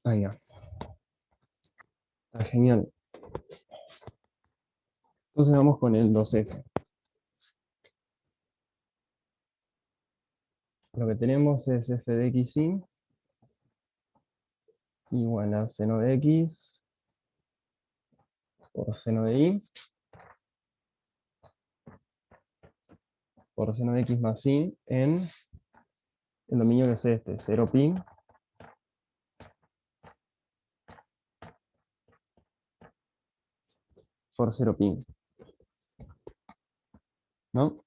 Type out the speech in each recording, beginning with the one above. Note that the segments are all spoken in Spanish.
Ahí va. Está genial. Entonces vamos con el 2F. Lo que tenemos es f de x y igual a seno de x por seno de y por seno de x más y en el dominio que es este, 0pi por 0pi. ¿No?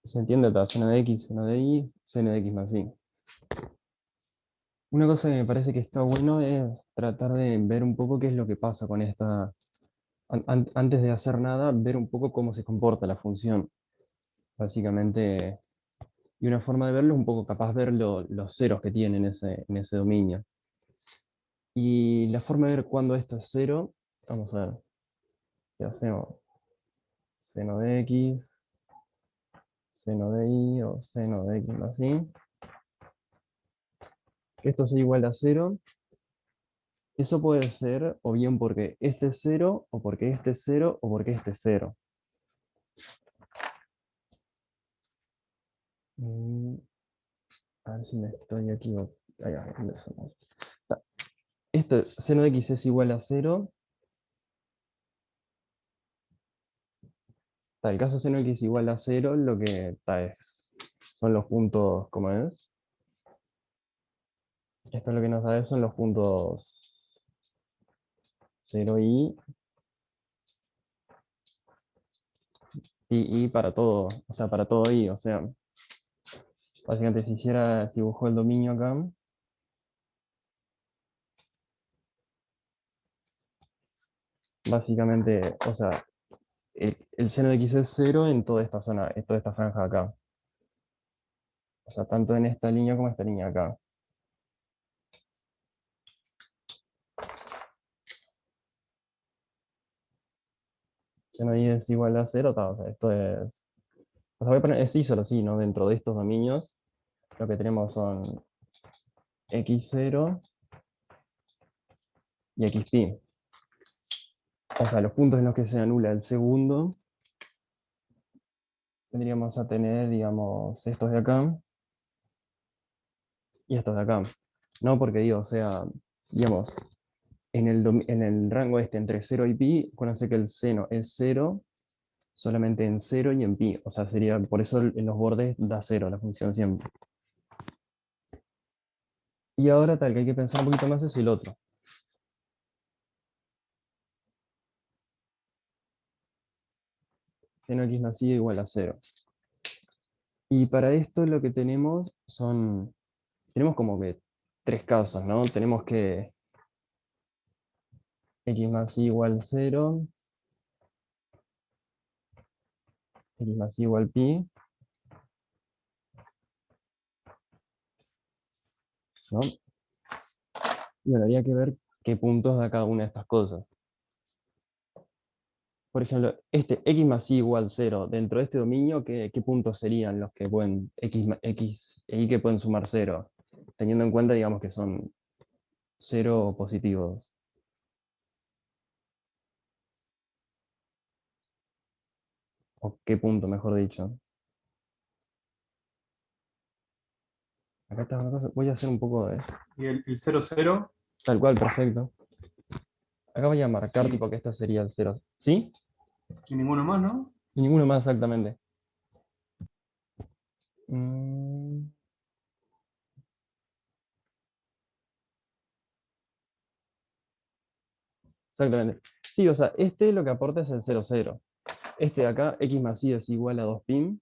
Se entiende acá, seno de x, seno de y, seno de x más y. Una cosa que me parece que está bueno es tratar de ver un poco qué es lo que pasa con esta, antes de hacer nada, ver un poco cómo se comporta la función. Básicamente, y una forma de verlo es un poco capaz ver los ceros que tiene en ese dominio. Y la forma de ver cuándo esto es cero, vamos a ver, ¿qué hacemos? Seno de x, seno de y o seno de x más y. Que esto sea igual a cero. Eso puede ser o bien porque este es cero, o porque este es cero, o porque este es cero. A ver si me estoy equivocando. Este seno de x es igual a cero. El caso seno de x igual a cero, lo que son los puntos, ¿cómo es? Esto es lo que nos da son los puntos 0 y para todo, o sea, para todo y, o sea, básicamente si dibujo el dominio acá, básicamente, o sea, el seno de x es cero en toda esta zona, en toda esta franja de acá. O sea, tanto en esta línea como en esta línea acá. Seno de y es igual a cero, o sea, esto es... O sea, voy a poner, es solo así, ¿no? Dentro de estos dominios, lo que tenemos son x0 y xp. O sea, los puntos en los que se anula el segundo, tendríamos a tener, digamos, estos de acá y estos de acá. No porque digo, o sea, digamos, en el rango este entre 0 y pi, acuérdense que el seno es 0 solamente en 0 y en pi. O sea, sería, por eso en los bordes da 0 la función siempre. Y ahora tal que hay que pensar un poquito más es el otro. Seno x más y igual a 0. Y para esto lo que tenemos como que tres casos, ¿no? Tenemos que x más y igual 0, x más y igual pi, ¿no? Y bueno, habría que ver qué puntos da cada una de estas cosas. Por ejemplo, este x más y igual 0, dentro de este dominio, ¿qué puntos serían los que pueden, x e y que pueden sumar 0? Teniendo en cuenta, digamos, que son 0 positivos. ¿O qué punto, mejor dicho? Acá está una cosa, voy a hacer un poco de... Y el 0, 0, Tal cual, perfecto. Acá voy a marcar y, tipo que esto sería el 0. ¿Sí? y ninguno más, ¿no? Y ninguno más exactamente. Mm, exactamente. Sí, o sea, este lo que aporta es el 0, 0. Este de acá, x más y es igual a 2 pi.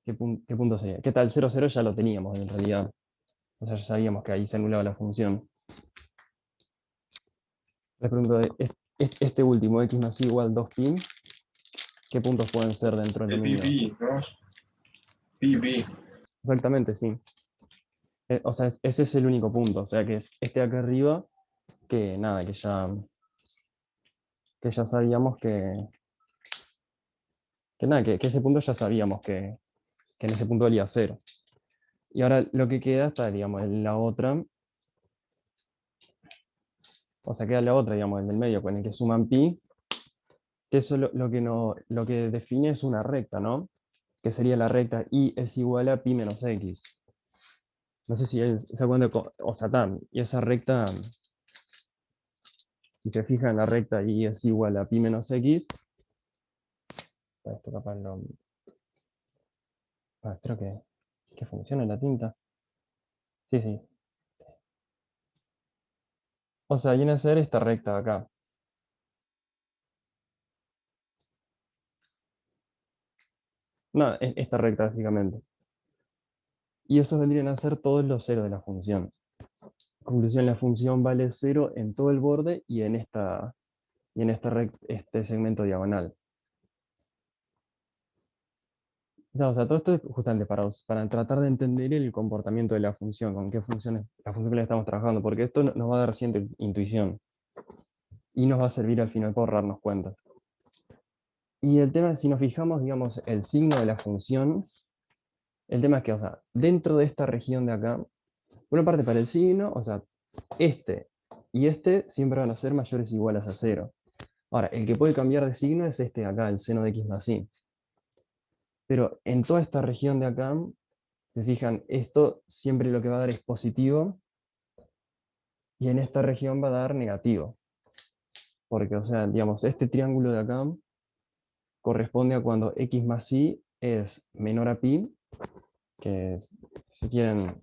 ¿Qué punto sería? ¿Qué tal? 0, 0 ya lo teníamos en realidad. O sea, ya sabíamos que ahí se anulaba la función. Les pregunto, este último, x más y igual 2 pi, ¿qué puntos pueden ser dentro del El dominio? PP, ¿no? PP. Exactamente, sí. O sea, ese es el único punto. O sea, que es este de acá arriba, que nada, que ya sabíamos que nada, que ese punto ya sabíamos que en ese punto valía 0. Y ahora lo que queda está, digamos, en la otra, O sea, queda la otra, digamos, el del medio, con el que suman pi, que eso lo que, no, lo que define es una recta, ¿no? Que sería la recta y es igual a pi menos x. No sé si se da cuenta, o sea, y esa recta, si se fija en la recta y es igual a pi menos x, esto capaz lo... espero que funcione la tinta. Sí, sí. O sea, viene a ser esta recta de acá. No, esta recta básicamente. Y esos vendrían a ser todos los ceros de la función. Conclusión, la función vale 0 en todo el borde y en este segmento diagonal. Ya, o sea, todo esto es justamente para tratar de entender el comportamiento de la función, con qué funciones, la función que le estamos trabajando, porque esto nos va a dar cierta intuición y nos va a servir al final para ahorrarnos cuentas. Y el tema, si nos fijamos, digamos, el signo de la función, el tema es que, o sea, dentro de esta región de acá, una parte para el signo, o sea, este y este siempre van a ser mayores o iguales a 0. Ahora, el que puede cambiar de signo es este de acá, el seno de x más y. Pero en toda esta región de acá, se fijan, esto siempre lo que va a dar es positivo, y en esta región va a dar negativo. Porque, o sea, digamos, este triángulo de acá corresponde a cuando x más y es menor a pi, que si quieren,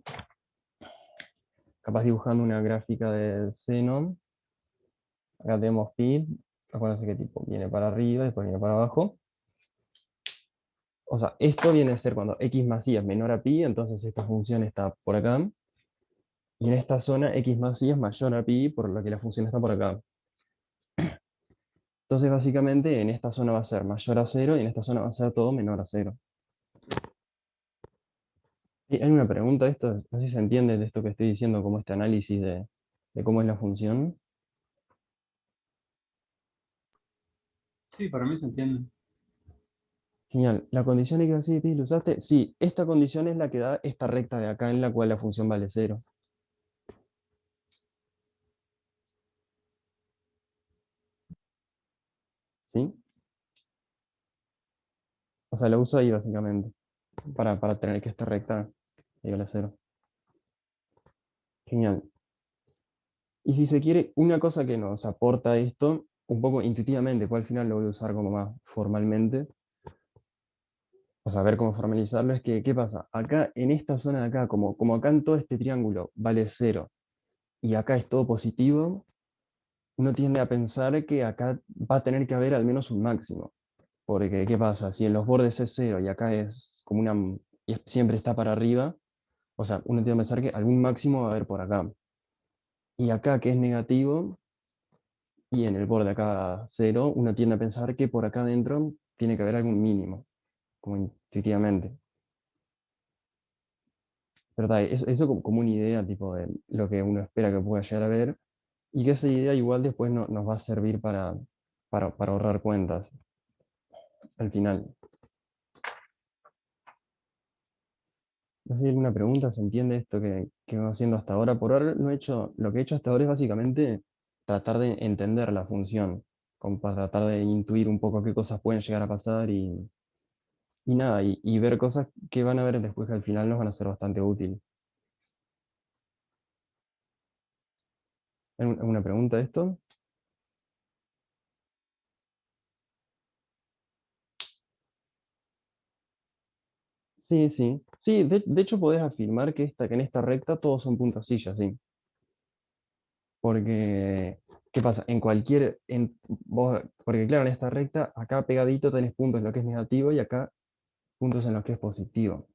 capaz dibujando una gráfica del seno, acá tenemos pi, acuérdense que tipo viene para arriba, después viene para abajo. O sea, esto viene a ser cuando x más y es menor a pi, entonces esta función está por acá. Y en esta zona x más y es mayor a pi, por lo que la función está por acá. Entonces básicamente en esta zona va a ser mayor a 0 y en esta zona va a ser todo menor a 0. ¿Hay una pregunta de esto? No sé si se entiende de esto que estoy diciendo, como este análisis de cómo es la función. Sí, para mí se entiende. Genial. ¿La condición x más y de pi lo usaste? Sí, esta condición es la que da esta recta de acá en la cual la función vale 0. ¿Sí? O sea, lo uso ahí básicamente, para tener que esta recta igual a 0. Genial. Y si se quiere, una cosa que nos aporta esto, un poco intuitivamente, pues al final lo voy a usar como más formalmente, o sea, ver cómo formalizarlo, es que, ¿qué pasa? Acá, en esta zona de acá, como acá en todo este triángulo vale 0, y acá es todo positivo, uno tiende a pensar que acá va a tener que haber al menos un máximo. Porque, ¿qué pasa? Si en los bordes es 0 y acá es como y siempre está para arriba, o sea, uno tiende a pensar que algún máximo va a haber por acá. Y acá, que es negativo, y en el borde acá 0, uno tiende a pensar que por acá adentro tiene que haber algún mínimo, como intuitivamente. Pero eso como una idea tipo de lo que uno espera que pueda llegar a ver, y que esa idea igual después nos va a servir para ahorrar cuentas al final. No sé si hay alguna pregunta, ¿se entiende esto que vengo haciendo hasta ahora? Por ahora no he hecho, lo que he hecho hasta ahora es básicamente tratar de entender la función, como para tratar de intuir un poco qué cosas pueden llegar a pasar y nada, y ver cosas que van a ver después que al final nos van a ser bastante útiles. ¿Hay alguna pregunta de esto? Sí, sí. Sí, de hecho podés afirmar que en esta recta todos son puntasillas, sí. Porque, ¿qué pasa? Porque claro, en esta recta, acá pegadito tenés puntos en lo que es negativo y acá puntos en lo que es positivo.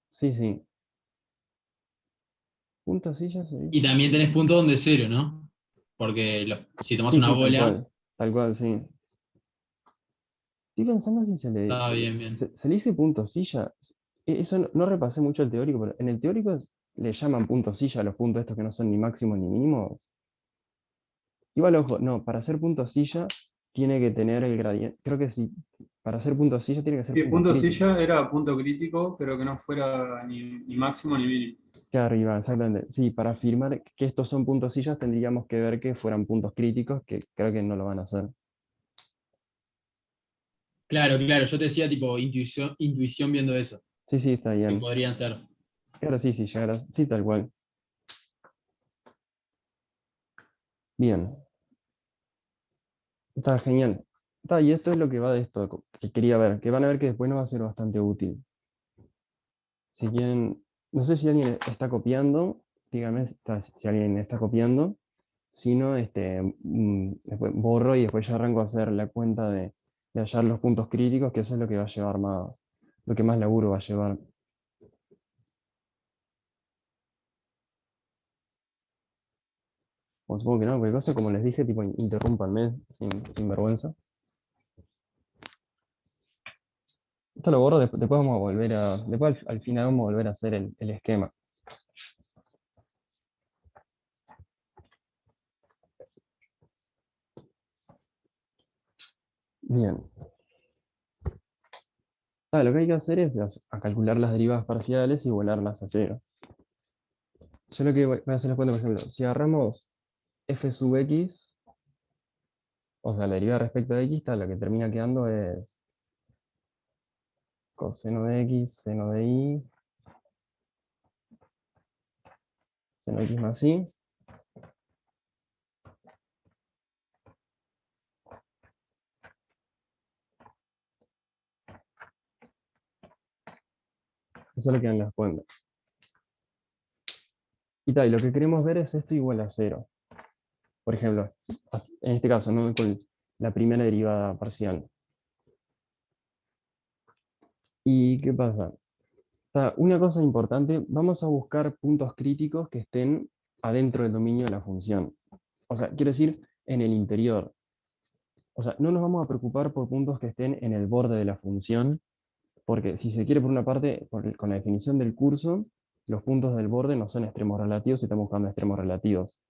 Sí, sí. Puntasillas se Y dice. también tenés puntos donde cero, ¿no? Porque si tomás Sí, una sí, tal bola, cual. Tal cual, sí. Estoy pensando si está bien, bien. se le dice puntosilla. Eso no repasé mucho el teórico, pero en el teórico le llaman puntosilla a los puntos estos que no son ni máximos ni mínimos. Igual, ojo, no, para hacer punto silla tiene que tener el gradiente. Creo que sí, para hacer punto silla tiene que ser Sí, punto punto crítico. silla era punto crítico, pero que no fuera ni máximo ni mínimo. que arriba, exactamente. Sí, para afirmar que estos son puntos sillas tendríamos que ver que fueran puntos críticos, que creo que no lo van a hacer. Claro, claro, yo te decía tipo intuición viendo eso, Sí, sí, está que bien. podrían ser. Claro, sí, sí, llegarás. Sí, tal cual. Bien, está genial. Está, y esto es lo que va de esto, que quería ver, que van a ver que después nos va a ser bastante útil. Si quieren, no sé si alguien está copiando, dígame si alguien está copiando. Si no, después borro y después ya arranco a hacer la cuenta de hallar los puntos críticos, que eso es lo que va a llevar más, lo que más laburo va a llevar. O supongo que no, cualquier cosa, como les dije, tipo, interrúmpanme sin vergüenza. Esto lo borro, después vamos a volver después al final vamos a volver a hacer el esquema. Bien. Lo que hay que hacer es a calcular las derivadas parciales y volarlas a cero. Yo lo que voy a hacer les cuento, por ejemplo, si agarramos f sub x, o sea, la derivada respecto de x, lo que termina quedando es coseno de x, seno de y, seno de x más y. Eso es lo que dan las cuentas. Y lo que queremos ver es esto igual a cero. Por ejemplo, en este caso, ¿no? Con la primera derivada parcial. ¿Y qué pasa? Una cosa importante, vamos a buscar puntos críticos que estén adentro del dominio de la función. O sea, quiero decir, en el interior. O sea, no nos vamos a preocupar por puntos que estén en el borde de la función, porque si se quiere por una parte, con la definición del curso, los puntos del borde no son extremos relativos, estamos buscando extremos relativos.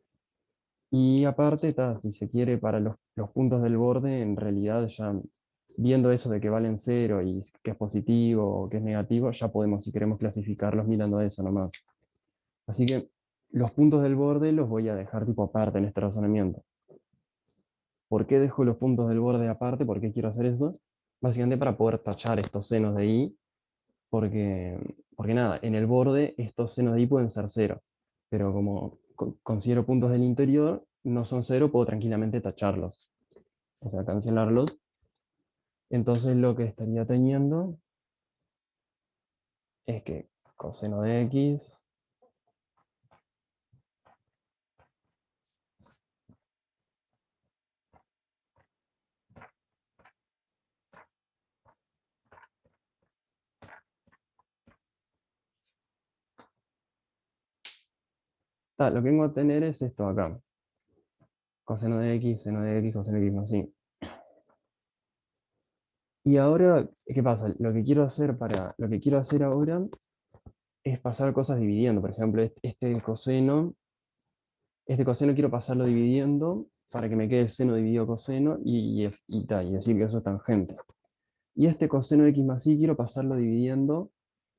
Y aparte, si se quiere, para los puntos del borde, en realidad ya viendo eso de que valen cero y que es positivo o que es negativo, ya podemos, si queremos, clasificarlos mirando eso nomás. Así que los puntos del borde los voy a dejar tipo aparte en este razonamiento. ¿Por qué dejo los puntos del borde aparte? ¿Por qué quiero hacer eso? Básicamente para poder tachar estos senos de i, porque nada, en el borde estos senos de i pueden ser cero, pero como considero puntos del interior, no son cero, puedo tranquilamente tacharlos, o sea, cancelarlos. Entonces lo que estaría teniendo es que coseno de x, lo que vengo a tener es esto acá, coseno de x, seno de x, coseno de x más y. Y ahora, ¿qué pasa? Lo que quiero hacer ahora es pasar cosas dividiendo. Por ejemplo, este coseno quiero pasarlo dividiendo para que me quede el seno dividido coseno y decir que eso es tangente. Y este coseno de x más y quiero pasarlo dividiendo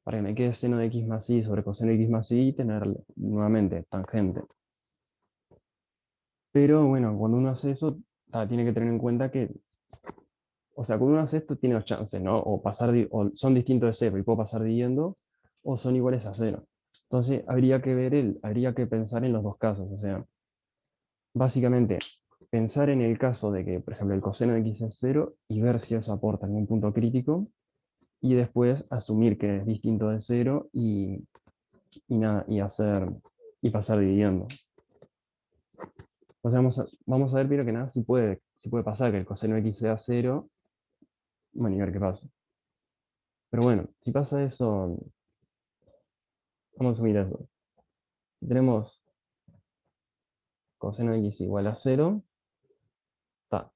para que me quede seno de x más y sobre coseno de x más y tener nuevamente tangente. Pero bueno, cuando uno hace eso, tiene que tener en cuenta que, o sea, cuando uno hace esto tiene dos chances, ¿no? O son distintos de cero y puedo pasar dividiendo, o son iguales a cero. Entonces habría que pensar en los dos casos, o sea, básicamente pensar en el caso de que, por ejemplo, el coseno de x es cero y ver si eso aporta algún punto crítico, y después asumir que es distinto de cero nada, y pasar dividiendo. O sea, vamos a ver primero que nada si puede pasar que el coseno de x sea cero, bueno, y ver qué pasa. Pero bueno, si pasa eso, vamos a asumir eso. Si tenemos coseno de x igual a cero, está.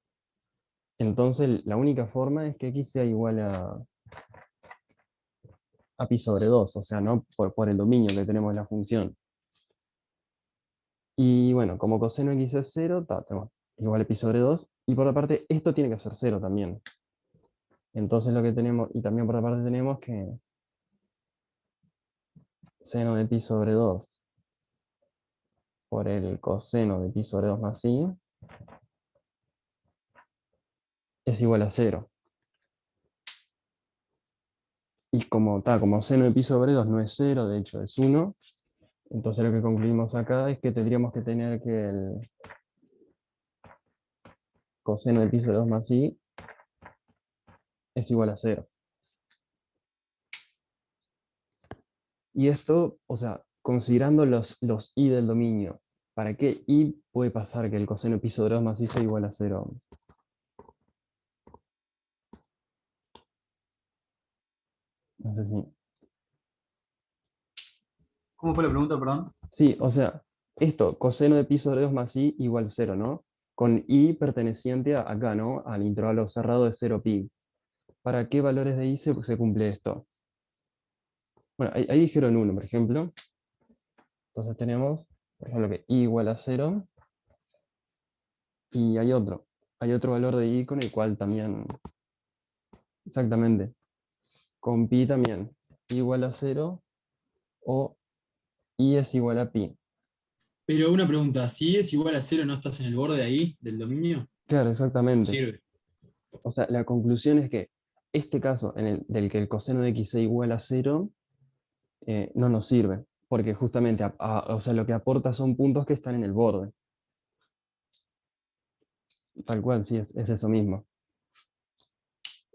Entonces la única forma es que x sea igual a pi sobre 2, o sea, no por el dominio que tenemos en la función. Y bueno, como coseno de x es cero, tenemos igual a pi sobre 2, y por otra parte, esto tiene que ser cero también. Entonces lo que tenemos, y también por otra parte tenemos que seno de pi sobre 2 por el coseno de pi sobre 2 más i es igual a 0. Y como seno de pi sobre 2 no es 0, de hecho es 1, entonces lo que concluimos acá es que tendríamos que tener que el coseno de pi sobre 2 más i es igual a 0. Y esto, o sea, considerando los i del dominio, ¿para qué i puede pasar que el coseno de pi sobre 2 más i sea igual a 0? No sé si... ¿Cómo fue la pregunta, perdón? Sí, o sea, esto, coseno de pi sobre 2 más i igual 0, ¿no? Con i perteneciente a acá, ¿no? Al intervalo cerrado de 0 pi. ¿Para qué valores de i se cumple esto? Bueno, ahí dijeron 1, por ejemplo. Entonces tenemos, por ejemplo, que i igual a 0. Y hay otro. Hay otro valor de i con el cual también, exactamente, con pi también, i igual a 0 o i es igual a pi. Pero una pregunta, si es igual a 0, ¿no estás en el borde ahí del dominio? Claro, No exactamente. sirve. O sea, la conclusión es que este caso en el, del que el coseno de x sea igual a 0 no nos sirve, porque justamente o sea, lo que aporta son puntos que están en el borde. Tal cual, sí, es eso mismo.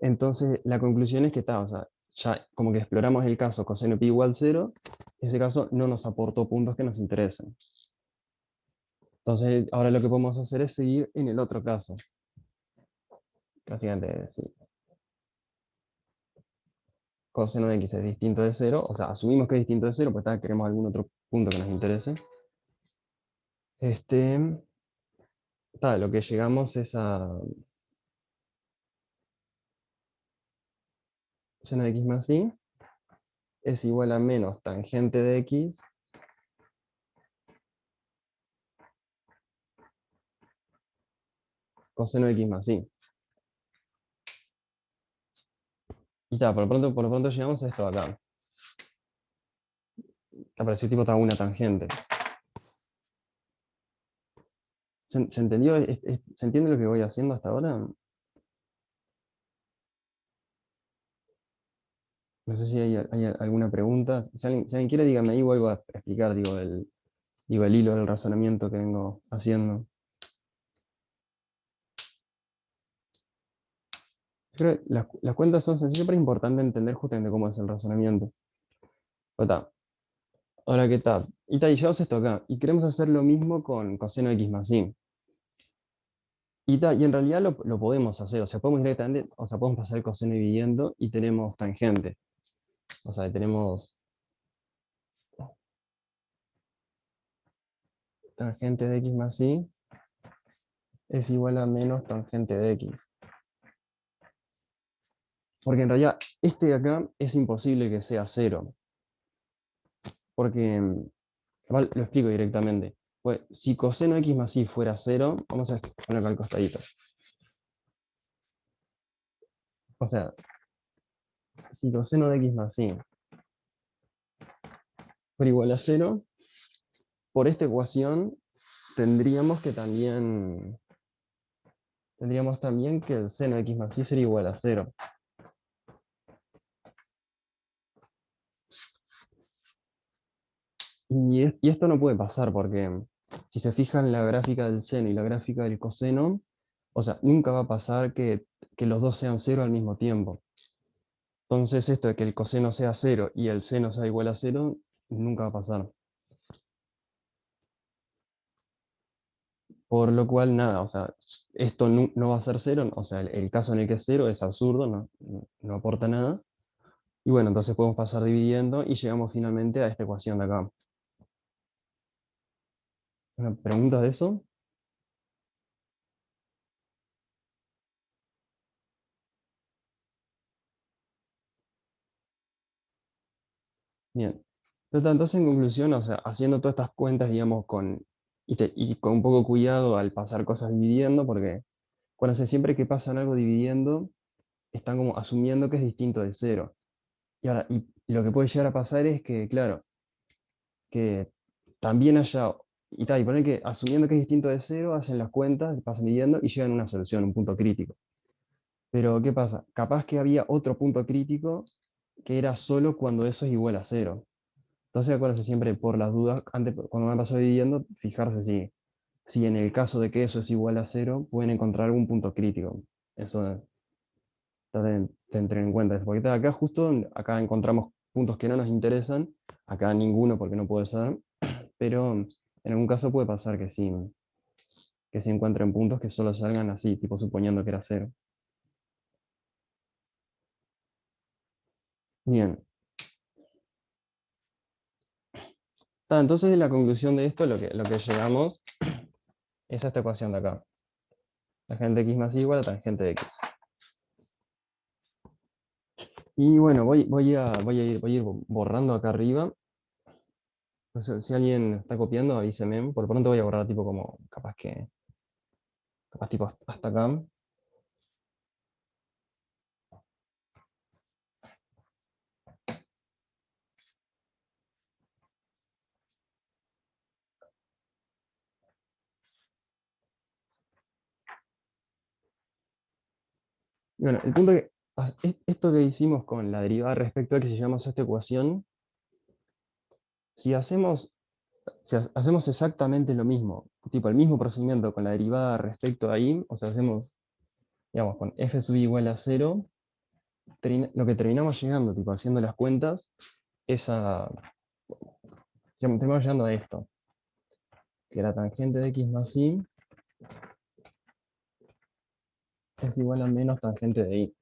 Entonces, la conclusión es que está, o sea, ya como que exploramos el caso coseno pi igual 0, ese caso no nos aportó puntos que nos interesen. Entonces, ahora lo que podemos hacer es seguir en el otro caso. Básicamente, sí. Coseno de x es distinto de 0, o sea, asumimos que es distinto de 0, pues queremos algún otro punto que nos interese. Lo que llegamos es a seno de x más y es igual a menos tangente de x coseno de x más y. Y por lo pronto llegamos a esto de acá. Apareció tipo una tangente. ¿Se entendió? ¿Se entiende lo que voy haciendo hasta ahora? No sé si hay alguna pregunta. Si alguien quiere, dígame ahí, vuelvo a explicar, digo, el hilo del razonamiento que vengo haciendo. Creo que las cuentas son sencillas, pero es importante entender justamente cómo es el razonamiento. Pero ahora que está. Y llevamos esto acá. Y queremos hacer lo mismo con coseno de x más y. Y en realidad lo podemos hacer. O sea, podemos directamente, o sea, podemos pasar el coseno dividiendo y tenemos tangente. O sea, tenemos tangente de x más y es igual a menos tangente de x. Porque en realidad este de acá es imposible que sea 0. Porque, lo explico directamente. Pues, si coseno de x más y fuera 0, vamos a poner acá al costadito. O sea, si coseno de x más y fuera igual a 0, por esta ecuación tendríamos también que el seno de x más y sería igual a 0. Y esto no puede pasar porque si se fijan la gráfica del seno y la gráfica del coseno, o sea, nunca va a pasar que los dos sean 0 al mismo tiempo. Entonces esto de que el coseno sea 0 y el seno sea igual a 0, nunca va a pasar. Por lo cual, nada, o sea, esto no va a ser 0, o sea, el caso en el que es 0 es absurdo, no aporta nada. Y bueno, entonces podemos pasar dividiendo y llegamos finalmente a esta ecuación de acá. ¿Una pregunta de eso? Bien. Entonces, en conclusión, o sea, haciendo todas estas cuentas, digamos, y con un poco cuidado al pasar cosas dividiendo, porque siempre que pasan algo dividiendo, están como asumiendo que es distinto de 0. Y lo que puede llegar a pasar es que, claro, que también haya, y tal, y poner que asumiendo que es distinto de cero, hacen las cuentas, pasan midiendo y llegan a una solución, un punto crítico. Pero ¿qué pasa? Capaz que había otro punto crítico que era solo cuando eso es igual a cero. Entonces acuérdense siempre por las dudas, antes, cuando me pasó dividiendo, fijarse si en el caso de que eso es igual a cero, pueden encontrar algún punto crítico. Eso traten de tener en cuenta. Porque acá justo, acá encontramos puntos que no nos interesan, acá ninguno porque no puede ser, pero en algún caso puede pasar que sí encuentren puntos que solo salgan así, tipo suponiendo que era cero. Bien. Entonces la conclusión de esto, lo que llegamos, es a esta ecuación de acá. Tangente de x más y igual a tangente de x. Y bueno, voy a ir borrando acá arriba. No sé, si alguien está copiando, avíseme. Por pronto voy a borrar tipo como, capaz tipo hasta acá. Y bueno, el punto que, esto que hicimos con la derivada respecto a que si llamamos a esta ecuación, si hacemos exactamente lo mismo, tipo el mismo procedimiento con la derivada respecto a ahí, o sea, hacemos, digamos, con f sub i igual a cero, lo que terminamos llegando, tipo haciendo las cuentas, es terminamos llegando a esto, que la tangente de x más y es igual a menos tangente de y.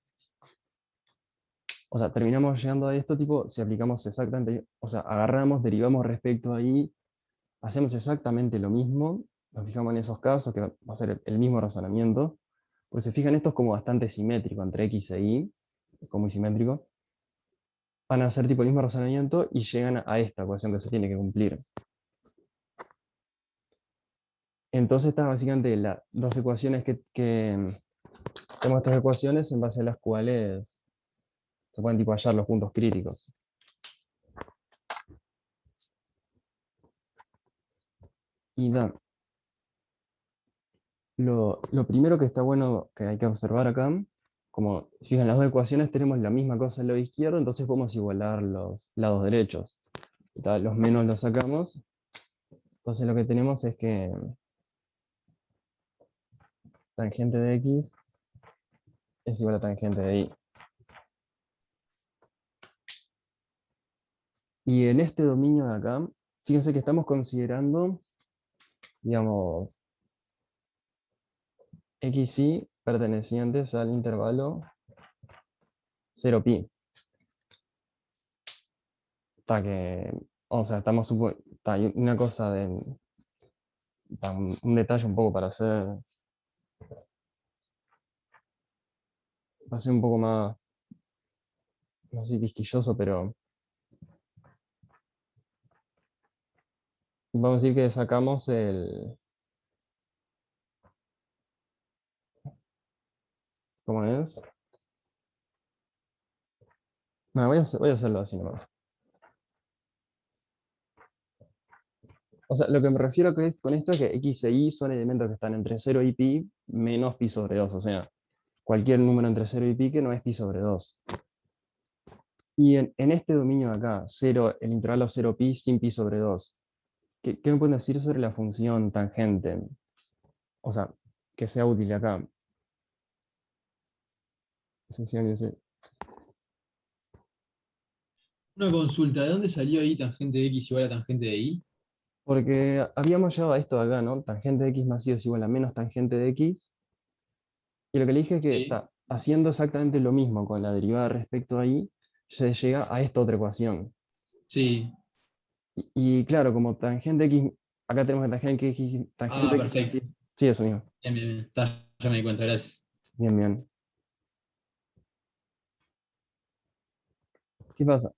O sea, terminamos llegando a esto, tipo, si aplicamos exactamente, o sea, agarramos, derivamos respecto a y, hacemos exactamente lo mismo, nos fijamos en esos casos, que va a ser el mismo razonamiento, pues se fijan, esto es como bastante simétrico entre x e y, es como muy simétrico, van a hacer tipo el mismo razonamiento y llegan a esta ecuación que se tiene que cumplir. Entonces estas básicamente las dos ecuaciones que tenemos, estas ecuaciones en base a las cuales se pueden tipo hallar los puntos críticos. Y da, lo primero que está bueno que hay que observar acá, como fijan las dos ecuaciones tenemos la misma cosa en el lado izquierdo, entonces podemos igualar los lados derechos. Los menos los sacamos, entonces lo que tenemos es que tangente de x es igual a tangente de y. Y en este dominio de acá, fíjense que estamos considerando, digamos, x y pertenecientes al intervalo 0pi. Está que, o sea, hay una cosa un detalle un poco para ser un poco más, no sé, quisquilloso, pero vamos a decir que sacamos ¿cómo es? No, voy a hacerlo así nomás. O sea, lo que me refiero con esto es que x e y son elementos que están entre 0 y pi menos pi sobre 2. O sea, cualquier número entre 0 y pi que no es pi sobre 2. Y en este dominio de acá, 0, el intervalo 0 pi sin pi sobre 2, ¿qué me pueden decir sobre la función tangente? O sea, que sea útil acá. Una consulta, ¿de dónde salió ahí tangente de x igual a tangente de y? Porque habíamos llegado a esto de acá, ¿no? Tangente de x más y es igual a menos tangente de x. Y lo que le dije es que Sí. haciendo exactamente lo mismo con la derivada respecto a y, se llega a esta otra ecuación. Sí. Y claro, como tangente x, acá tenemos que tangente Ah, x más perfecto. y. Sí, eso mismo. Bien, bien, bien. Ya me di cuenta, gracias. Bien, bien. ¿Qué pasa?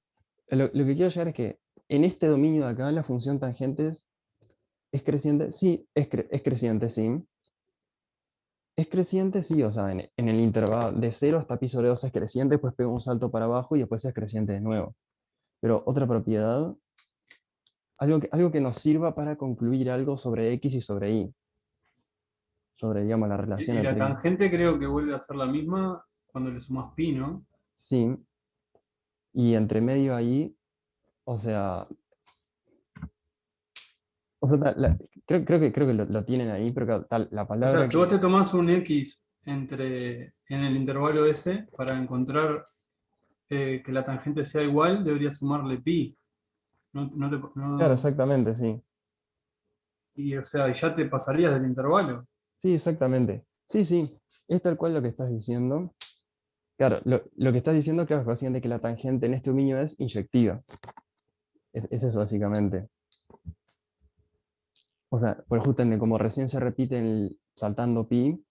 Lo que quiero llegar es que en este dominio de acá, la función tangente es creciente. Sí, es creciente, sí. Es creciente, sí, o sea, en el intervalo de 0 hasta pi sobre 2 es creciente, después pega un salto para abajo y después es creciente de nuevo. Pero otra propiedad algo que nos sirva para concluir algo sobre X y sobre Y, sobre, digamos, la relación Y la entre... tangente creo que vuelve a ser la misma cuando le sumas pi, ¿no? Sí, y entre medio ahí, o sea, creo que lo tienen ahí, pero claro, la O sea, palabra si vos que... te tomás un x en el intervalo ese para encontrar que la tangente sea igual, deberías sumarle pi. Claro, exactamente, sí. Y o sea, ya te pasarías del intervalo. Sí, exactamente. Sí, sí, es tal cual lo que estás diciendo. Claro, lo que estás diciendo, claro, es básicamente que la tangente en este dominio es inyectiva. Es eso básicamente. O sea, pues justamente como recién se repite saltando pi,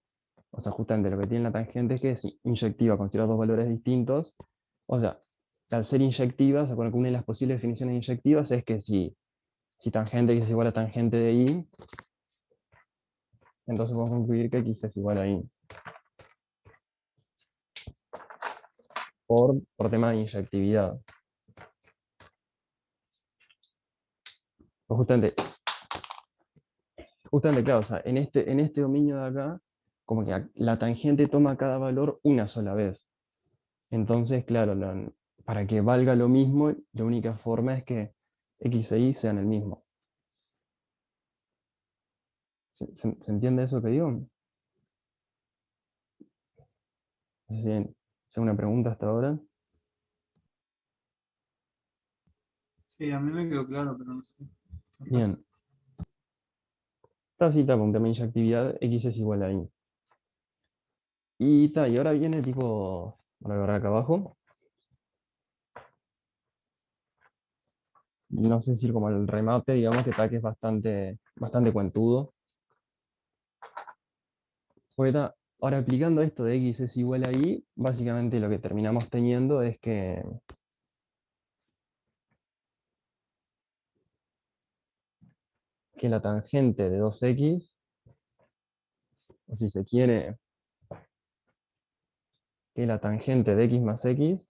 o sea, justamente lo que tiene la tangente es que es inyectiva con ciertos dos valores distintos. O sea, al ser inyectiva, o sea, con una de las posibles definiciones inyectivas es que si tangente x es igual a tangente de y, entonces podemos concluir que x es igual a y, por tema de inyectividad. Pues justamente, claro, o sea, en este dominio de acá, como que la tangente toma cada valor una sola vez. Entonces, claro, para que valga lo mismo, la única forma es que x e y sean el mismo. ¿Se entiende eso que digo? No sé si hay alguna pregunta hasta ahora. Sí, a mí me quedó claro, pero no sé. Bien. Esta cita con tema de inyectividad, x es igual a y. Y ahora viene tipo, voy a agarrar acá abajo. No sé si como el remate, digamos que es bastante cuentudo. Porque ahora aplicando esto de x es igual a y, básicamente lo que terminamos teniendo es que la tangente de 2x, o si se quiere, que la tangente de x más x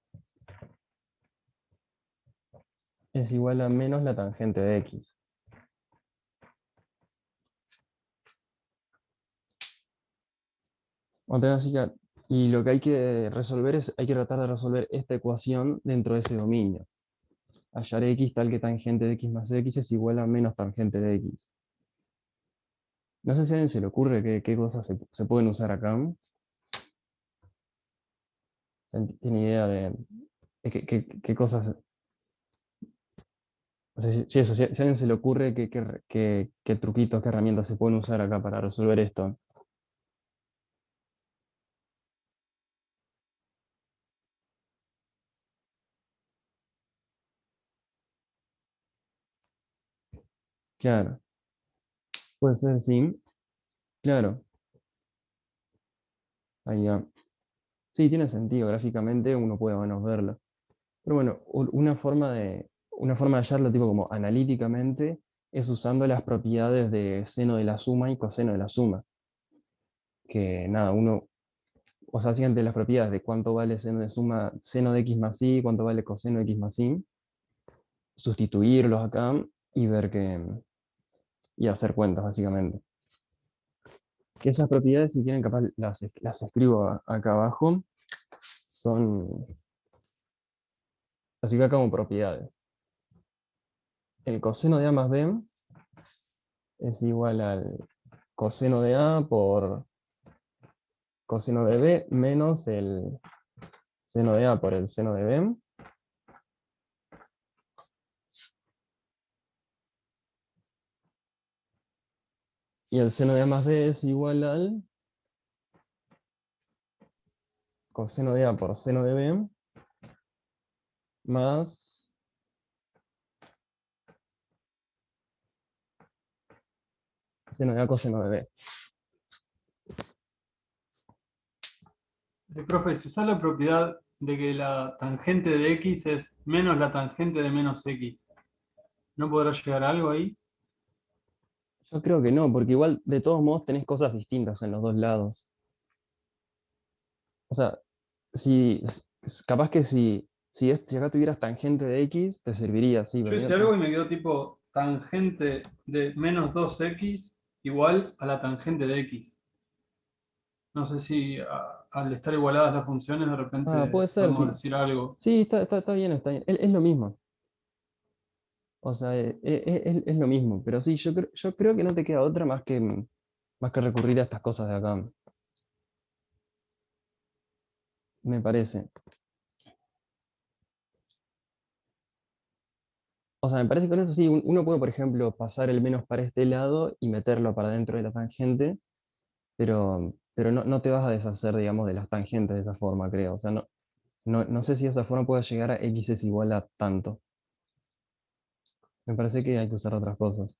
es igual a menos la tangente de x. Y lo que hay que resolver es, hay que tratar de resolver esta ecuación dentro de ese dominio. Hallar x tal que tangente de x más x es igual a menos tangente de x. No sé si a alguien se le ocurre qué cosas se pueden usar acá. ¿Tiene idea de qué cosas? O sea, si a alguien se le ocurre qué truquitos, qué herramientas se pueden usar acá para resolver esto. Claro, puede ser sí. Claro, ahí va. Sí, tiene sentido. Gráficamente uno puede menos verlo. Pero bueno, una forma de hallarlo tipo como analíticamente es usando las propiedades de seno de la suma y coseno de la suma. Que nada, o sea, siguiente las propiedades de cuánto vale seno de suma, seno de x más y, cuánto vale coseno de x más y, sustituirlos acá y ver y hacer cuentas básicamente. Que esas propiedades, si quieren, capaz las escribo acá abajo, son, así que acá como propiedades. El coseno de a más b es igual al coseno de a por coseno de b menos el seno de a por el seno de b. Y el seno de a más b es igual al coseno de a por seno de b más seno de a coseno de b. Profe, si usás la propiedad de que la tangente de x es menos la tangente de menos x, ¿no podrá llegar a algo ahí? Yo creo que no, porque igual de todos modos tenés cosas distintas en los dos lados. O sea, si, capaz que si acá tuvieras tangente de x, te serviría, sí, Yo pero hice algo y me quedó tipo tangente de menos 2x igual a la tangente de x. No sé si al estar igualadas las funciones de Ah, repente puede ser, podemos sí. decir algo. Sí, está bien, está bien. Es lo mismo. O sea, es lo mismo. Pero sí, yo creo que no te queda otra más que recurrir a estas cosas de acá. Me parece. O sea, me parece que con eso sí, uno puede, por ejemplo, pasar el menos para este lado y meterlo para dentro de la tangente, pero no te vas a deshacer, digamos, de las tangentes de esa forma, creo. O sea, no sé si esa forma puede llegar a x es igual a tanto. Me parece que hay que usar otras cosas.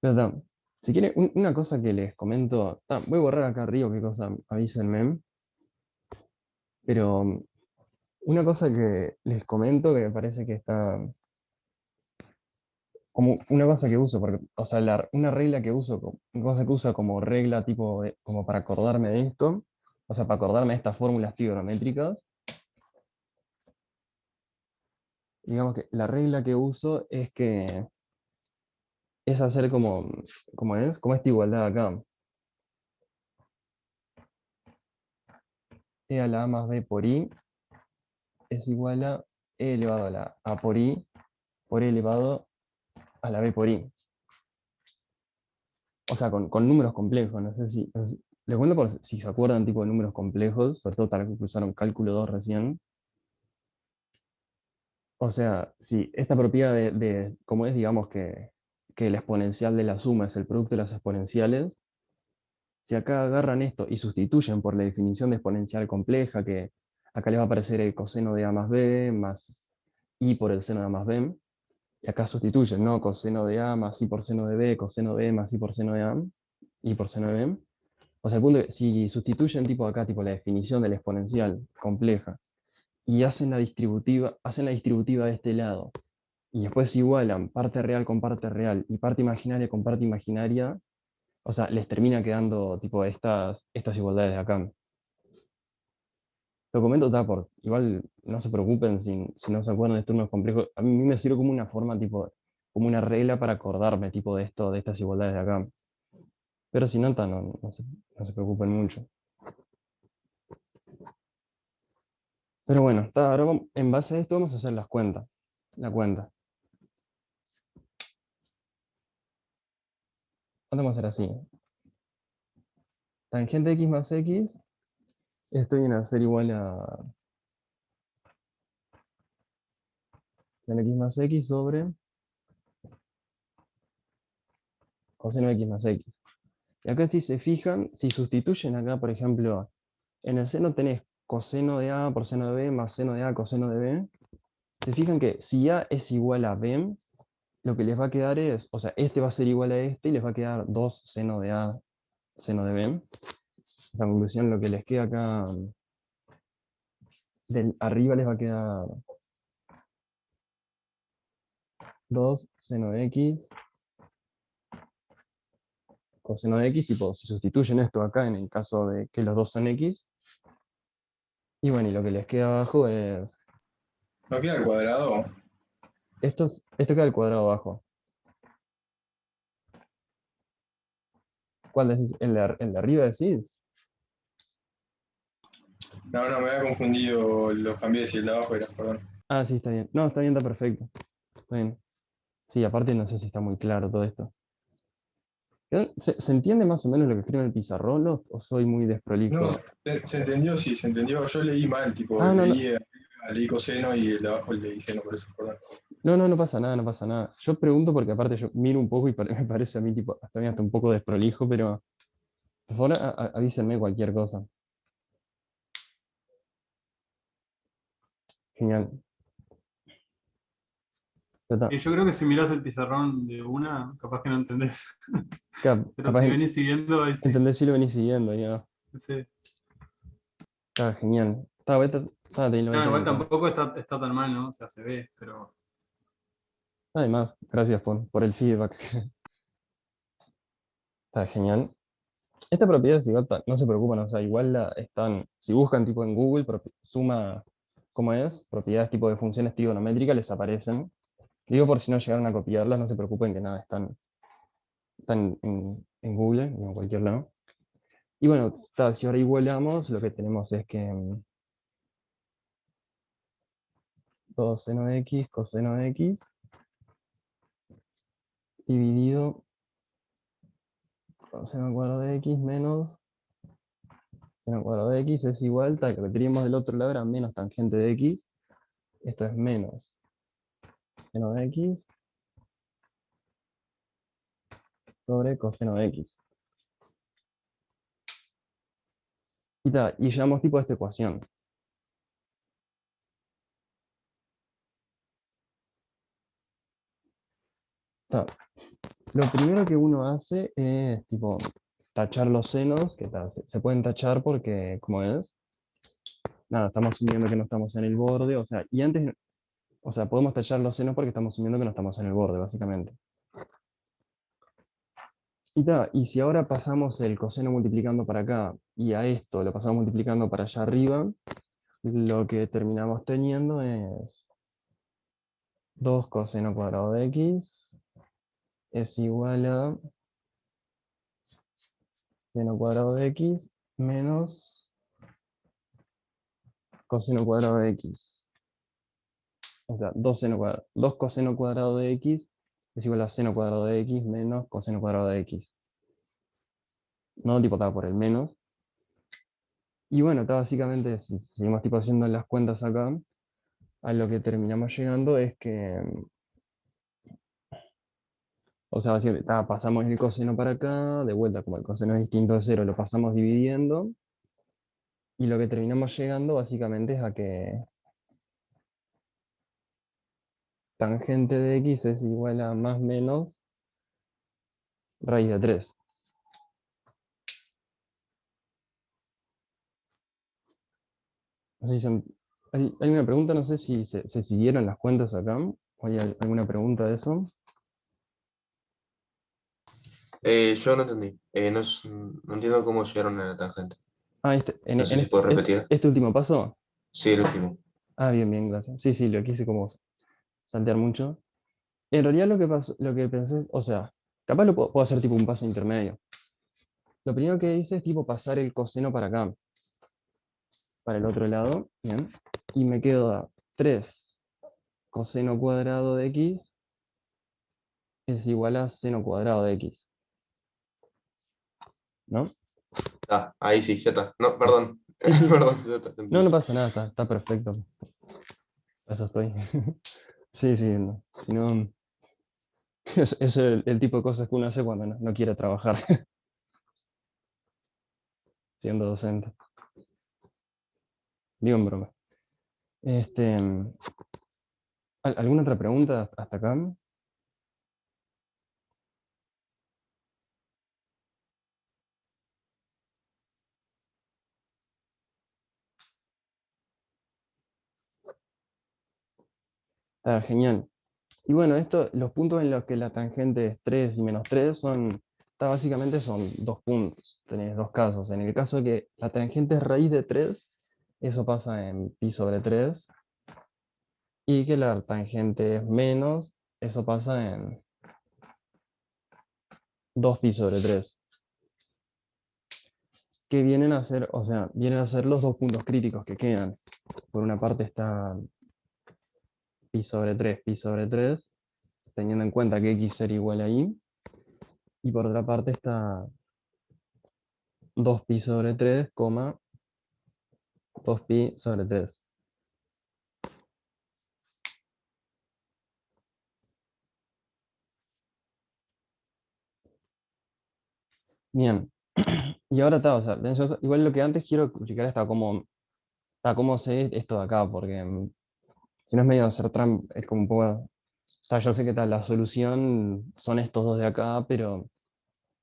Pero si quieren, una cosa que les comento, voy a borrar acá arriba qué cosa avísenme, pero una cosa que les comento que me parece que está como una cosa que uso, porque, o sea, una regla que uso, una cosa que uso como regla tipo, como para acordarme de esto, o sea, para acordarme de estas fórmulas trigonométricas, digamos que la regla que uso es hacer como esta igualdad acá. E a la a más b por i es igual a e elevado a la a por e elevado a la b por i. O sea, con números complejos, no sé si les cuento por si se acuerdan tipo de números complejos, sobre todo para los que usaron cálculo 2 recién. O sea, si esta propiedad como es, digamos que el exponencial de la suma es el producto de las exponenciales, si acá agarran esto y sustituyen por la definición de exponencial compleja, que acá les va a aparecer el coseno de a más b más i por el seno de a más b, y acá sustituyen, ¿no? Coseno de a más i por seno de b, coseno de e más i por seno de a, i por seno de b. O sea, el punto es que si sustituyen tipo acá, tipo la definición de la exponencial compleja, y hacen la distributiva de este lado, y después igualan parte real con parte real y parte imaginaria con parte imaginaria, o sea, les termina quedando tipo estas igualdades de acá. Lo comento está por, igual no se preocupen si no se acuerdan de estos números complejos, a mí me sirve como una forma, tipo, como una regla para acordarme tipo de esto, de estas igualdades de acá. Pero si no, no se preocupen mucho. Pero bueno, ahora en base a esto vamos a hacer las cuentas. La cuenta. Vamos a hacer así. Tangente x más x, esto viene a ser igual a tan x más x sobre coseno de x más x. Y acá si se fijan, si sustituyen acá, por ejemplo, en el seno tenés coseno de a por seno de b más seno de a coseno de b. Se fijan que si a es igual a b, lo que les va a quedar es, o sea, este va a ser igual a este y les va a quedar 2 seno de a seno de b. La conclusión, lo que les queda acá del arriba les va a quedar 2 seno de x coseno de x, tipo, si sustituyen esto acá en el caso de que los dos son x, y bueno, y lo que les queda abajo es, ¿No queda al cuadrado? esto queda al cuadrado abajo. ¿Cuál decís? ¿El de arriba decís? No, me había confundido, los cambié si el de abajo era, perdón. Ah, sí, está bien. No, está bien, está perfecto. Está bien. Sí, aparte no sé si está muy claro todo esto. ¿Se entiende más o menos lo que escribe en el pizarrón o soy muy No, desprolijo? se entendió, sí, se entendió. Yo leí mal, tipo, Ah, no, no. leí coseno y el de abajo leí seno, por eso, perdón. No, no, no pasa nada, no pasa nada. Yo pregunto porque aparte yo miro un poco y me parece a mí tipo, hasta un poco desprolijo, pero por favor avísenme cualquier cosa. Genial. Ya está. Y yo creo que si miras el pizarrón de una, capaz que no entendés. Pero Capaz si venís siguiendo, ahí sí. entendés si lo venís siguiendo, ya. Sí. Está genial. Lo voy a No, tener igual en cuenta. tampoco está tan mal, ¿no? O sea, se ve, pero Además, gracias por el feedback. Está genial. Esta propiedad es igual, no se preocupen, o sea, igual si buscan tipo en Google, suma como es, propiedades tipo de funciones trigonométricas les aparecen. Digo por si no llegaron a copiarlas, no se preocupen que nada, están en Google y en cualquier lado. Y bueno, si ahora igualamos, lo que tenemos es que 2 seno de x coseno de x dividido coseno al cuadrado de x menos seno al cuadrado de x es igual, tal que lo que teníamos del otro lado era menos tangente de x, esto es menos seno de x sobre coseno de x. Y llamamos tipo a esta ecuación. Ta, Lo primero que uno hace es tipo tachar los senos, que se pueden tachar porque, como es, nada, estamos asumiendo que no estamos en el borde, o sea, y antes, o sea, podemos tachar los senos porque estamos asumiendo que no estamos en el borde, básicamente. Y si ahora pasamos el coseno multiplicando para acá, y a esto lo pasamos multiplicando para allá arriba, lo que terminamos teniendo es 2 coseno cuadrado de x es igual a seno cuadrado de x menos coseno cuadrado de x. O sea, 2 coseno cuadrado de x es igual a seno cuadrado de x menos coseno cuadrado de x. No tipo estaba por el menos. Y bueno, está básicamente, si seguimos tipo haciendo las cuentas acá, a lo que terminamos llegando es que, o sea, pasamos el coseno para acá, de vuelta, como el coseno es distinto de cero, lo pasamos dividiendo, y lo que terminamos llegando básicamente es a que tangente de x es igual a más menos raíz de 3. No sé si hay una pregunta, no sé si se siguieron las cuentas acá, o hay alguna pregunta de eso. Yo no entendí. No entiendo cómo llegaron a la tangente. En No sé si este, puedo repetir. este último paso. Sí, el último. Bien, bien, gracias. Sí, sí, lo quise como saltear mucho. En realidad lo que pasó, lo que pensé, o sea, capaz lo puedo hacer tipo un paso intermedio. Lo primero que hice es tipo pasar el coseno para acá, para el otro lado, bien, y me queda 3 coseno cuadrado de x es igual a seno cuadrado de x, ¿no? Ahí sí, ya está. No, Ah, perdón. sí, sí, sí. Perdón, ya está, No, no entendí. pasa nada, está perfecto. Para eso estoy. Sí, sí, no. Si no, es el tipo de cosas que uno hace cuando no quiere trabajar siendo docente. Digo en broma. Este, ¿Alguna otra pregunta hasta acá? Genial. Y bueno, los puntos en los que la tangente es 3 y menos 3 básicamente son 2 puntos. Tenés 2 casos. En el caso de que la tangente es raíz de 3, eso pasa en pi sobre 3. Y que la tangente es menos, eso pasa en 2 pi sobre 3. Que vienen a ser, o sea, vienen a ser los 2 puntos críticos que quedan. Por una parte está pi sobre 3, teniendo en cuenta que x será igual a y. Y por otra parte está 2 pi sobre 3, 2 pi sobre 3. Bien. Y ahora está, o sea, igual lo que antes quiero explicar está cómo sé esto de acá, porque si no es medio hacer trampa, es como un poco. O sea, yo sé que la solución son estos dos de acá, pero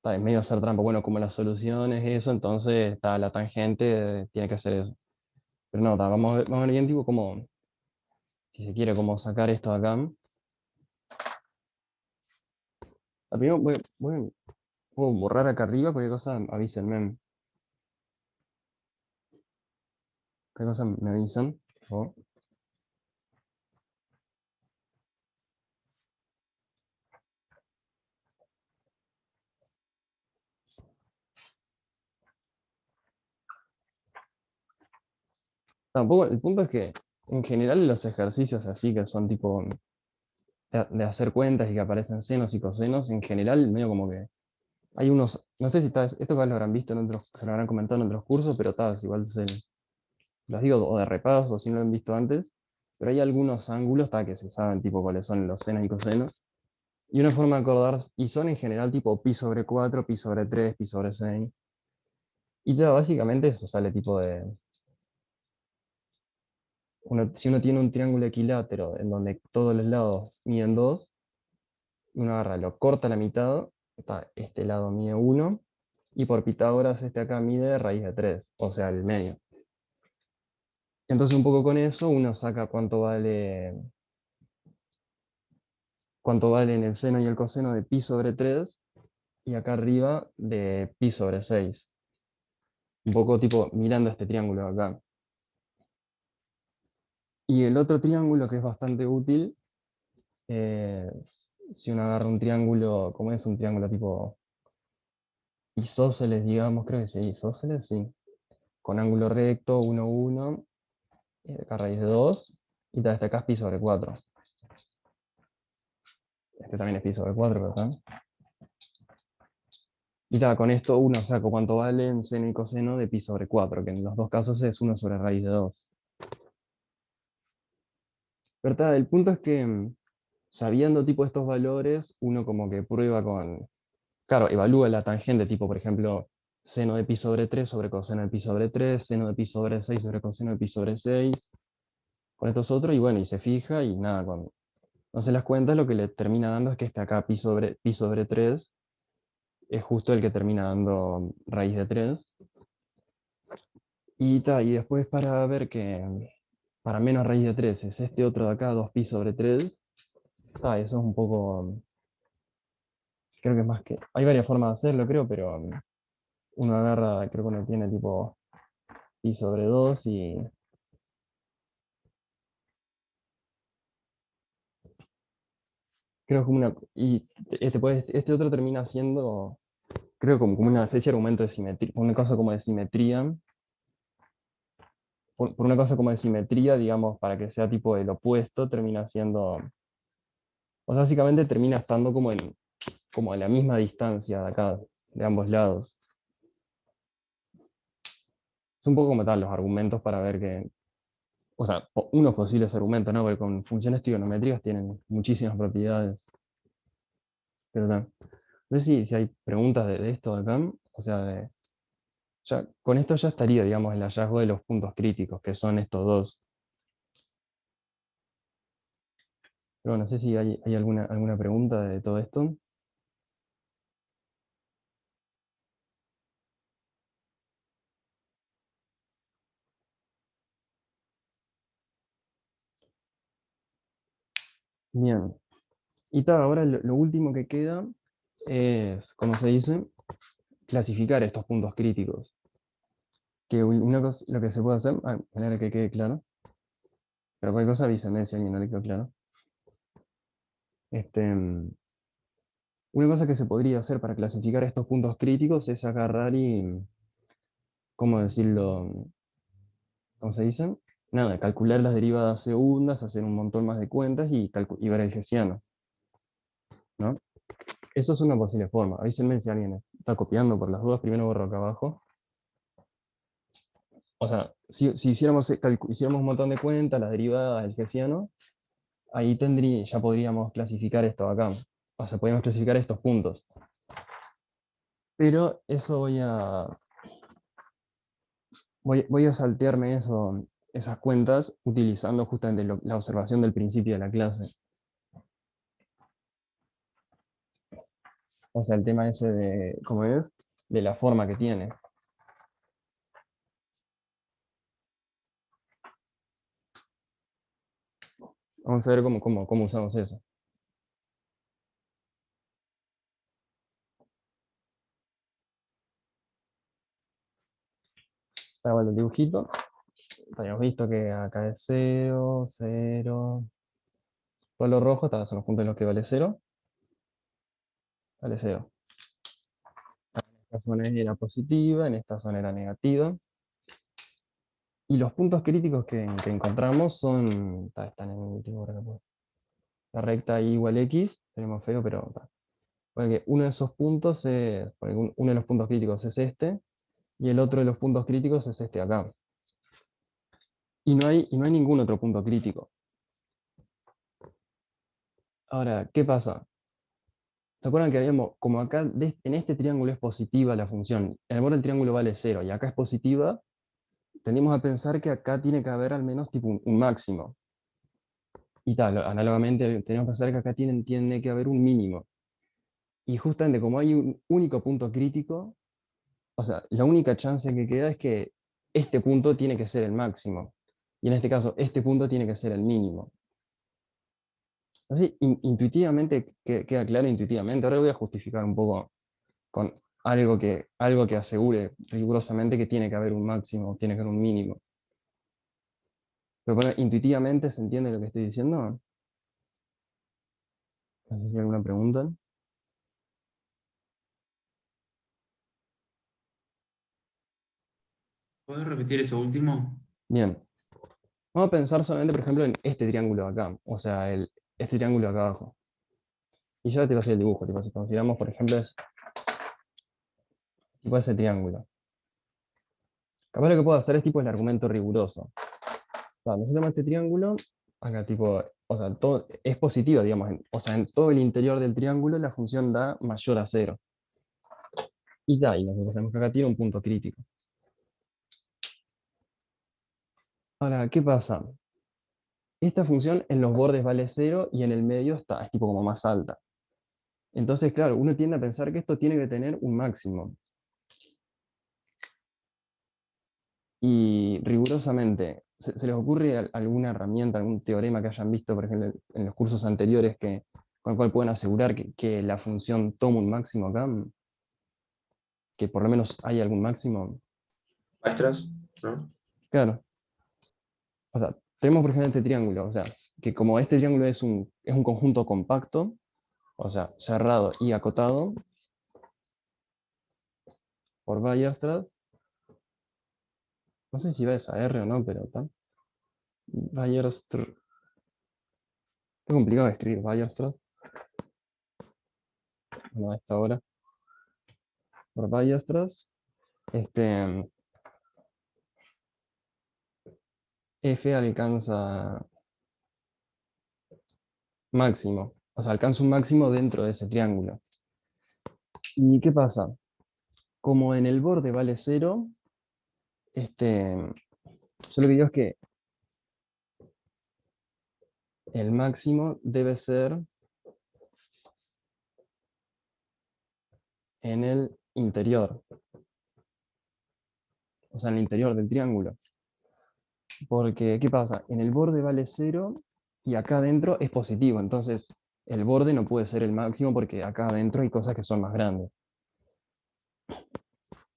es medio hacer trampa. Bueno, como la solución es eso, entonces la tangente tiene que hacer eso. Pero no, vamos a ver bien, tipo, cómo, si se quiere, cómo sacar esto de acá. Primero puedo borrar acá arriba, cualquier cosa avísenme. Cualquier cosa me avisan, por favor. Tampoco, el punto es que en general los ejercicios así que son tipo de hacer cuentas y que aparecen senos y cosenos, en general medio como que hay unos, no sé si esto igual lo habrán visto en otros, se lo habrán comentado en otros cursos, pero igual los digo o de repaso o si no lo han visto antes, pero hay algunos ángulos que se saben tipo cuáles son los senos y cosenos. Y una forma de acordar, y son en general tipo pi sobre 4 pi sobre 3 pi sobre 6. Y básicamente eso sale tipo si uno tiene un triángulo equilátero en donde todos los lados miden 2, uno agarra, lo corta a la mitad, este lado mide 1, y por Pitágoras este acá mide raíz de 3, o sea, el medio. Entonces un poco con eso uno saca cuánto vale en el seno y el coseno de pi sobre 3, y acá arriba de pi sobre 6. Un poco tipo mirando este triángulo de acá. Y el otro triángulo que es bastante útil, eh, si uno agarra un triángulo, como es un triángulo tipo isósceles, digamos, creo que sí, isósceles, sí, con ángulo recto, 1, 1, acá raíz de 2, y este acá es pi sobre 4. Este también es pi sobre 4, ¿verdad? Y con esto uno saca cuánto vale en seno y coseno de pi sobre 4, que en los dos casos es 1 sobre raíz de 2. ¿Verdad? El punto es que sabiendo tipo estos valores, uno como que prueba claro, evalúa la tangente, tipo por ejemplo, seno de pi sobre 3 sobre coseno de pi sobre 3, seno de pi sobre 6 sobre coseno de pi sobre 6, con estos otros, y bueno, y se fija, y nada, cuando no se las cuentas, lo que le termina dando es que este acá pi sobre 3 es justo el que termina dando raíz de 3. Y después para ver que para menos raíz de 3 es este otro de acá, 2pi sobre 3. Eso es un poco, creo que es más que, hay varias formas de hacerlo, creo, pero uno agarra, creo que uno tiene tipo pi sobre 2 y creo que este otro termina siendo, creo como una especie de argumento de simetría, una cosa como de simetría, por una cosa como de simetría, digamos, para que sea tipo el opuesto, termina siendo, o sea, básicamente termina estando como a la misma distancia de acá, de ambos lados. Es un poco como tal los argumentos para ver que, o sea, unos posibles argumentos, ¿no? Porque con funciones trigonométricas tienen muchísimas propiedades. Pero no sé si hay preguntas de esto de acá, o sea, con esto ya estaría, digamos, el hallazgo de los puntos críticos, que son estos dos. Pero no sé si hay alguna pregunta de todo esto. Bien. Y ahora lo último que queda es, como se dice, clasificar estos puntos críticos. Que una cosa, lo que se puede hacer, de manera que quede claro, pero cualquier cosa avísenme si a alguien no le quedó claro. Una cosa que se podría hacer para clasificar estos puntos críticos es agarrar y, ¿cómo decirlo? ¿Cómo se dice? Nada, calcular las derivadas segundas, hacer un montón más de cuentas y ver el hessiano, ¿no? Eso es una posible forma. Avísenme si alguien está copiando por las dudas, primero borro acá abajo. O sea, si hiciéramos un montón de cuentas, las derivadas del hessiano, ahí ya podríamos clasificar esto acá. O sea, podríamos clasificar estos puntos. Pero eso voy a saltearme esas cuentas utilizando justamente la observación del principio de la clase. O sea, el tema ese de, ¿cómo es? De la forma que tiene. Vamos a ver cómo usamos eso. Hago el dibujito. Habíamos visto que acá es 0, 0. Todo lo rojo, son los puntos en los que vale 0. Vale 0. En esta zona era positiva, en esta zona era negativa. Y los puntos críticos que encontramos son, están en el último gráfico. La recta y igual x, tenemos feo, pero porque uno de esos puntos es, porque uno de los puntos críticos es este, y el otro de los puntos críticos es este de acá. Y no hay ningún otro punto crítico. Ahora, ¿qué pasa? ¿Se acuerdan que habíamos, como acá en este triángulo es positiva la función, el borde del triángulo vale 0 y acá es positiva, tendemos a pensar que acá tiene que haber al menos tipo un máximo. Y tal, análogamente tenemos que pensar que acá tiene que haber un mínimo. Y justamente como hay un único punto crítico, o sea, la única chance que queda es que este punto tiene que ser el máximo. Y en este caso, este punto tiene que ser el mínimo. Así, intuitivamente, queda claro intuitivamente. Ahora voy a justificar un poco con algo que asegure rigurosamente que tiene que haber un máximo, tiene que haber un mínimo. Pero bueno, intuitivamente se entiende lo que estoy diciendo. No sé si hay alguna pregunta. ¿Puedes repetir eso último? Bien. Vamos a pensar solamente, por ejemplo, en este triángulo de acá. O sea, este triángulo de acá abajo. Y ya te voy a hacer el dibujo. Tipo, si consideramos, por ejemplo, es tipo ese triángulo. Capaz lo que puedo hacer es tipo el argumento riguroso. O sea, nosotros tenemos este triángulo, acá tipo, o sea, todo es positivo, digamos. O sea, en todo el interior del triángulo la función da mayor a 0. Y da, y nosotros sabemos que acá tiene un punto crítico. Ahora, ¿qué pasa? Esta función en los bordes vale 0 y en el medio es tipo como más alta. Entonces, claro, uno tiende a pensar que esto tiene que tener un máximo. Y rigurosamente, ¿se les ocurre alguna herramienta, algún teorema que hayan visto, por ejemplo, en los cursos anteriores, con el cual pueden asegurar que la función toma un máximo acá? Que por lo menos hay algún máximo. Maestras, ¿no? Claro. O sea, tenemos por ejemplo este triángulo, o sea, que como este triángulo es un conjunto compacto, o sea, cerrado y acotado por Weierstrass, no sé si va esa R o no, pero tal. Weierstrass. Es complicado de escribir Weierstrass. No, a esta hora. Por Weierstrass. F alcanza máximo. O sea, alcanza un máximo dentro de ese triángulo. ¿Y qué pasa? Como en el borde vale 0, yo lo que digo es que el máximo debe ser en el interior. O sea, en el interior del triángulo. Porque, ¿qué pasa? En el borde vale 0 y acá adentro es positivo. Entonces, el borde no puede ser el máximo porque acá adentro hay cosas que son más grandes.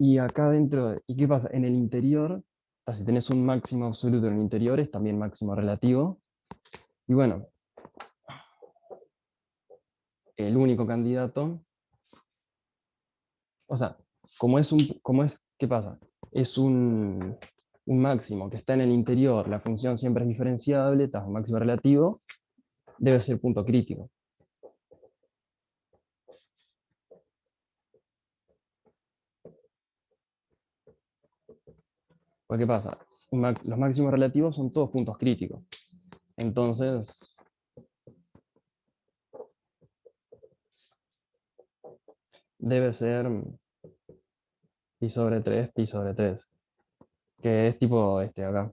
Y acá adentro, ¿y qué pasa? En el interior, o sea, si tenés un máximo absoluto en el interior, es también máximo relativo. Y bueno, el único candidato, o sea, ¿qué pasa? Es un máximo que está en el interior, la función siempre es diferenciable, está un máximo relativo, debe ser punto crítico. Pues, ¿qué pasa? Los máximos relativos son todos puntos críticos. Entonces, debe ser pi sobre 3, pi sobre 3, que es tipo este de acá.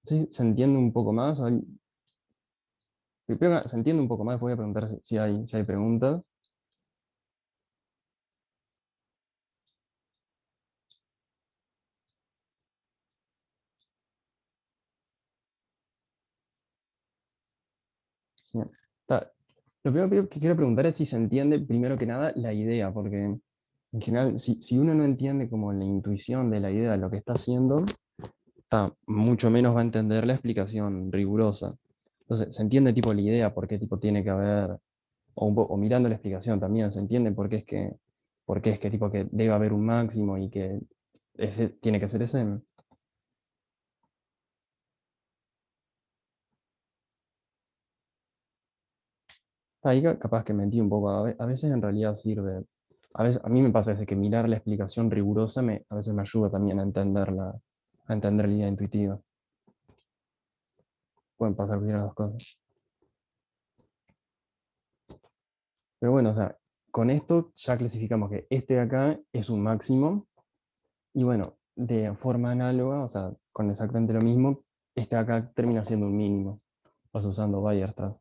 ¿Sí? ¿Se entiende un poco más? Creo que se entiende un poco más, voy a preguntar si hay preguntas. Bien. Lo primero que quiero preguntar es si se entiende, primero que nada, la idea, porque en general, si uno no entiende como la intuición de la idea de lo que está haciendo, mucho menos va a entender la explicación rigurosa. Entonces, se entiende tipo la idea, por qué tipo tiene que haber, o mirando la explicación también, se entiende por qué es que tipo que debe haber un máximo y que ese tiene que ser ese. Ahí capaz que mentí un poco, a veces en realidad sirve, a mí me pasa a veces que mirar la explicación rigurosa a veces me ayuda también a entender la idea intuitiva. Pueden pasar cualquiera de las dos cosas. Pero bueno, o sea, con esto ya clasificamos que este de acá es un máximo, y bueno, de forma análoga, o sea, con exactamente lo mismo, este de acá termina siendo un mínimo. Vas usando Weierstrass.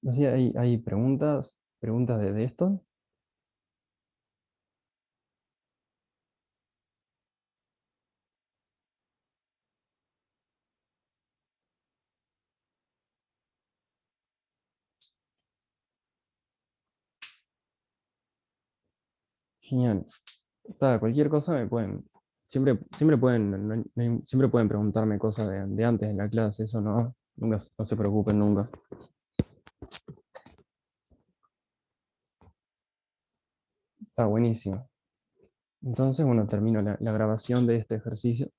Así hay preguntas de esto. Genial. Cualquier cosa siempre pueden, siempre pueden preguntarme cosas de antes en la clase, eso no se preocupen nunca. Está buenísimo. Entonces, bueno, termino la grabación de este ejercicio.